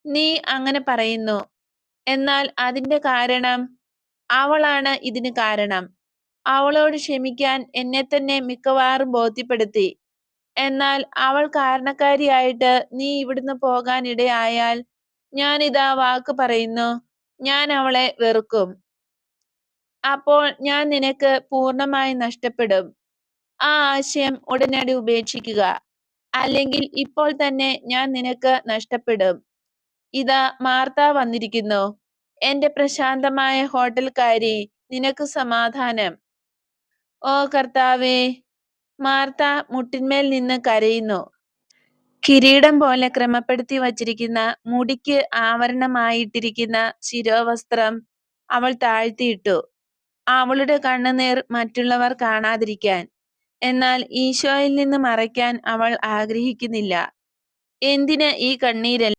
നീ അങ്ങനെ പറയുന്നു. എന്നാൽ അതിന്റെ കാരണം അവളാണ് ഇതിന് കാരണം. അവളോട് ക്ഷമിക്കാൻ എന്നെത്തന്നെ മിക്കവാറും ബോധ്യപ്പെടുത്തി. എന്നാൽ അവൾ കാരണക്കാരിയായിട്ട് നീ ഇവിടുന്ന് പോകാൻ ഇടയായാൽ ഞാനിതാ വാക്ക് പറയുന്നു, ഞാൻ അവളെ വെറുക്കും. അപ്പോൾ ഞാൻ നിനക്ക് പൂർണ്ണമായി നഷ്ടപ്പെടും. ആ ആശയം ഉടനടി ഉപേക്ഷിക്കുക. അല്ലെങ്കിൽ ഇപ്പോൾ തന്നെ ഞാൻ നിനക്ക് നഷ്ടപ്പെടും. ഇതാ മാർത്ത വന്നിരിക്കുന്നു. എന്റെ പ്രശാന്തമായ ഹോട്ടൽക്കാരി, നിനക്ക് സമാധാനം. ഓ കർത്താവേ! മാർത്ത മുട്ടിന്മേൽ നിന്ന് കരയുന്നു. കിരീടം പോലെ ക്രമപ്പെടുത്തി വച്ചിരിക്കുന്ന മുടിക്ക് ആവരണമായിട്ടിരിക്കുന്ന ശിരോവസ്ത്രം അവൾ താഴ്ത്തിയിട്ടു. അവളുടെ കണ്ണുനീർ മറ്റുള്ളവർ കാണാതിരിക്കാൻ. എന്നാൽ ഈശോയിൽ നിന്ന് മറയ്ക്കാൻ അവൾ ആഗ്രഹിക്കുന്നില്ല. എന്തിന് ഈ കണ്ണീരെല്ലാം?